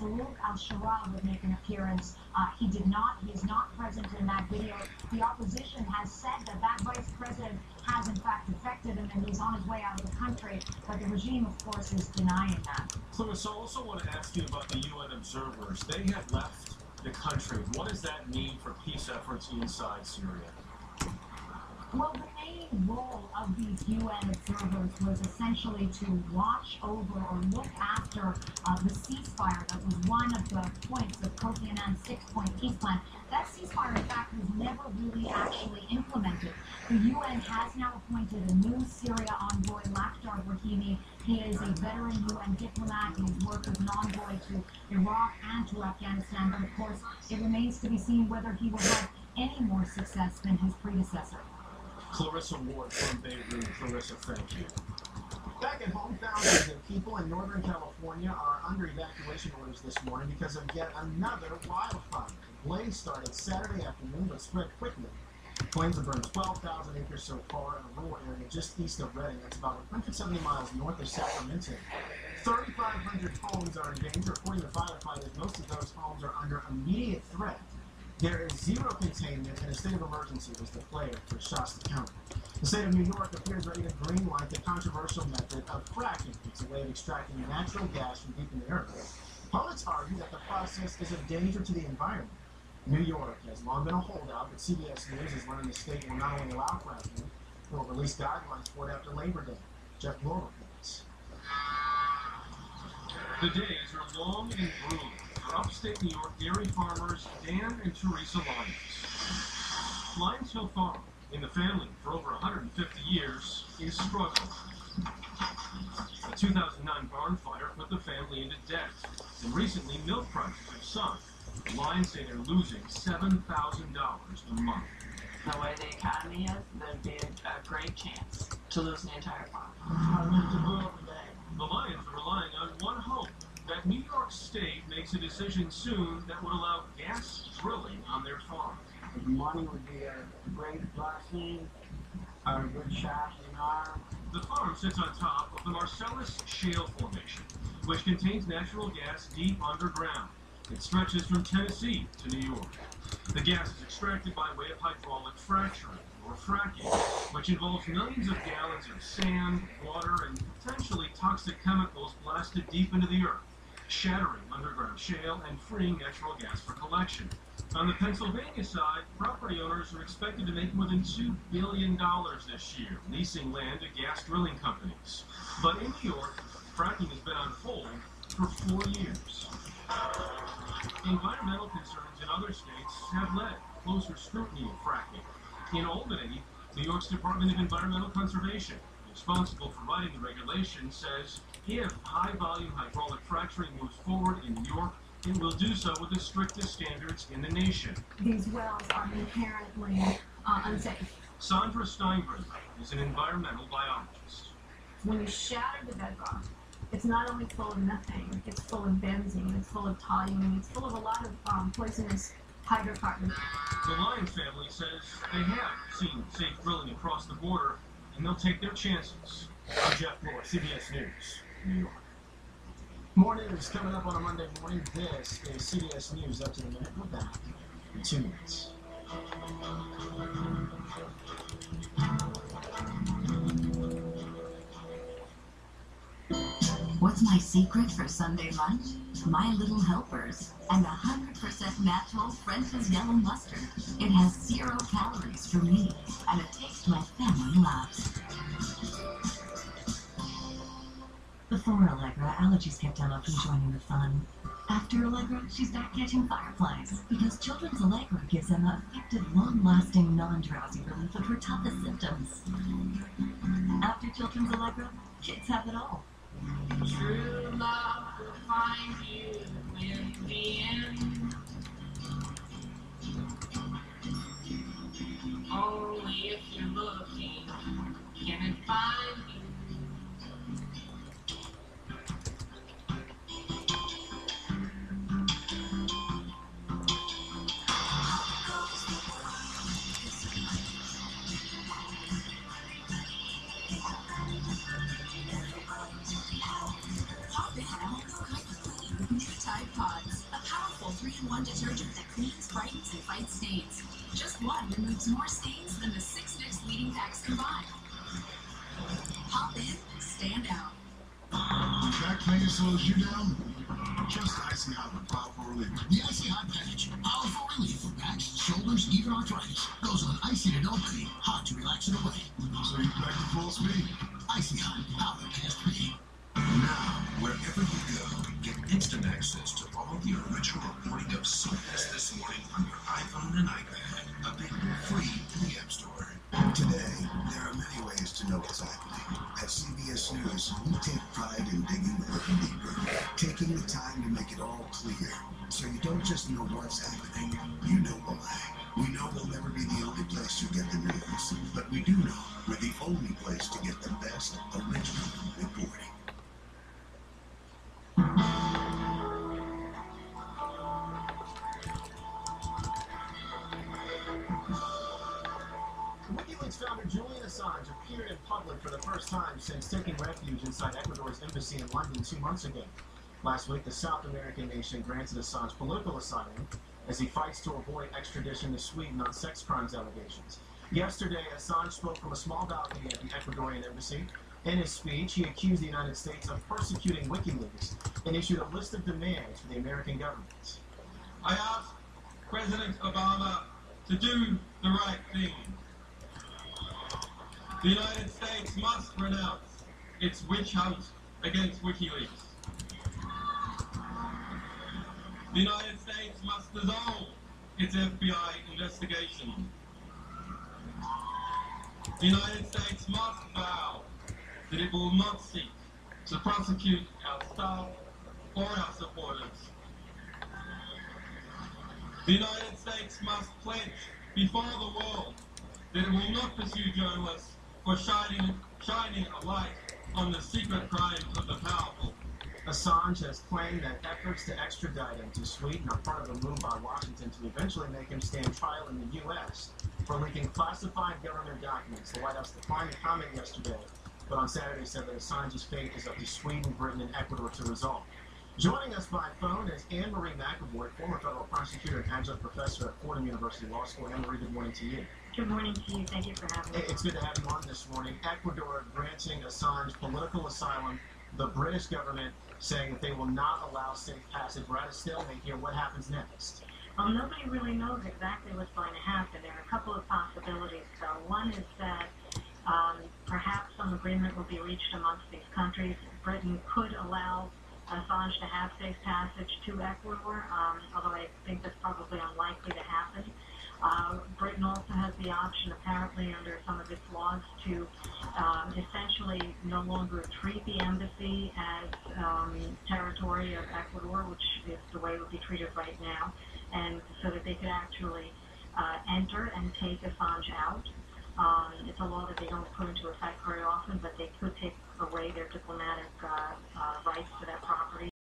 Farouk al-Shara would make an appearance. He did not. He is not present in that video. The opposition has said that that vice president has in fact defected him and he's on his way out of the country, but the regime, of course, is denying that. Clarissa, I also want to ask you about the UN observers. They have left the country. What does that mean for peace efforts inside Syria? Well, the main role of these UN observers was essentially to watch over or look after the ceasefire that was one of the points of Kofi Annan's 6-point peace plan. That ceasefire, in fact, was never really actually implemented. The UN has now appointed a new Syria envoy, Lakhdar Brahimi. He is a veteran UN diplomat. He has worked as an envoy to Iraq and to Afghanistan. But, of course, it remains to be seen whether he will have any more success than his predecessor. Clarissa Ward from Beirut. Clarissa, thank you. Back at home, thousands of people in Northern California are under evacuation orders this morning because of yet another wildfire. The blaze started Saturday afternoon but spread quickly. Flames have burned 12,000 acres so far in a rural area just east of Redding. That's about 170 miles north of Sacramento. 3,500 homes are in danger. According to firefighters, most of those homes are under immediate threat. There is zero containment and a state of emergency was declared for Shasta County. The state of New York appears ready to greenlight the controversial method of fracking. It's a way of extracting natural gas from deep in the earth. Opponents argue that the process is a danger to the environment. New York has long been a holdout, but CBS News is learning the state will not only allow fracking, but will release guidelines for it after Labor Day. Jeff Moore reports. The days are long and grueling for upstate New York dairy farmers Dan and Teresa Lyons. Lyons Hill Farm, in the family for over 150 years, is struggling. A 2009 barn fire put the family into debt, and recently milk prices have sunk. The Lyons say they're losing $7,000 a month. The way the economy is, there'd be a great chance to lose the entire farm. The Lyons are relying on one hope, that New York State makes a decision soon that would allow gas drilling on their farm. The money would be a great blessing, a good shot in arm. The farm sits on top of the Marcellus Shale Formation, which contains natural gas deep underground. It stretches from Tennessee to New York. The gas is extracted by way of hydraulic fracturing, or fracking, which involves millions of gallons of sand, water, and potentially toxic chemicals blasted deep into the earth, shattering underground shale and freeing natural gas for collection. On the Pennsylvania side, property owners are expected to make more than $2 billion this year, leasing land to gas drilling companies. But in New York, fracking has been on hold for 4 years. Environmental concerns in other states have led to closer scrutiny of fracking. In Albany, New York's Department of Environmental Conservation, responsible for writing the regulation, says if high-volume hydraulic fracturing moves forward in New York, it will do so with the strictest standards in the nation. These wells are inherently unsafe. Sandra Steinberg is an environmental biologist. When you shatter the bedrock, it's not only full of methane, it's full of benzene, it's full of toluene, it's full of a lot of poisonous hydrocarbons. The Lyons family says they have seen safe drilling across the border, and they'll take their chances. I'm Jeff Moore, CBS News, New York. More news coming up on a Monday morning. This is CBS News Up to the Minute. We're back in 2 minutes. What's my secret for Sunday lunch? My Little Helpers and 100% natural French's yellow mustard. It has 0 calories for me and a taste my family loves. Before Allegra, allergies kept Ella from joining the fun. After Allegra, she's back catching fireflies because Children's Allegra gives Emma effective, long-lasting, non-drowsy relief of her toughest symptoms. After Children's Allegra, kids have it all. True love will find you in the end. Only if you're looking can it find you. Tide Pods, a powerful 3-in-1 detergent that cleans, brightens, and fights stains. Just one removes more stains than the 6 next leading packs combined. Hop in, stand out. Back pain slows you down? Just Icy Hot with powerful relief. The Icy Hot package. Powerful relief for backs, shoulders, even arthritis. Goes on icy to no pain, hot to relax it away. So you're back to full speed. Icy Hot, power past pain. Now, wherever you go, get instant access to all the original reporting of CBS This Morning on your iPhone and iPad. Available free in the App Store. Today, there are many ways to know what's happening. At CBS News, we take pride in digging a little deeper, taking the time to make it all clear, so you don't just know what's happening, you know why. We know we'll never be the only place you get the news, but we do know we're the only place to get the best original reporting. WikiLeaks founder Julian Assange appeared in public for the first time since taking refuge inside Ecuador's embassy in London 2 months ago. Last week, the South American nation granted Assange political asylum as he fights to avoid extradition to Sweden on sex crimes allegations. Yesterday, Assange spoke from a small balcony at the Ecuadorian embassy. In his speech, he accused the United States of persecuting WikiLeaks and issued a list of demands for the American government. I asked President Obama to do the right thing. The United States must renounce its witch hunt against WikiLeaks. The United States must dissolve its FBI investigation. The United States must vow that it will not seek to prosecute our staff or our supporters. The United States must pledge before the world that it will not pursue journalists for shining a light on the secret crimes of the powerful. Assange has claimed that efforts to extradite him to Sweden are part of a move by Washington to eventually make him stand trial in the U.S. for leaking classified government documents. The White House declined to comment yesterday, but on Saturday said that Assange's fate is up to Sweden, Britain, and Ecuador to resolve. Joining us by phone is Anne-Marie McAvoy, former federal prosecutor and adjunct professor at Fordham University Law School. Anne-Marie, good morning to you. Good morning to you. Thank you for having me. It's good to have you on this morning. Ecuador granting Assange political asylum. The British government saying that they will not allow safe passage. We're at a stalemate here. What happens next? Well, nobody really knows exactly what's going to happen. There are a couple of possibilities, though. One is that perhaps some agreement will be reached amongst these countries. Britain could allow Assange to have safe passage to Ecuador, although I think that's probably unlikely to happen. Britain also has the option, apparently, under some of its laws, to essentially no longer treat the embassy as territory of Ecuador, which is the way it would be treated right now, and so that they could actually enter and take Assange out. It's a law that they don't put into effect very often, but they could take away their diplomatic rights to that property.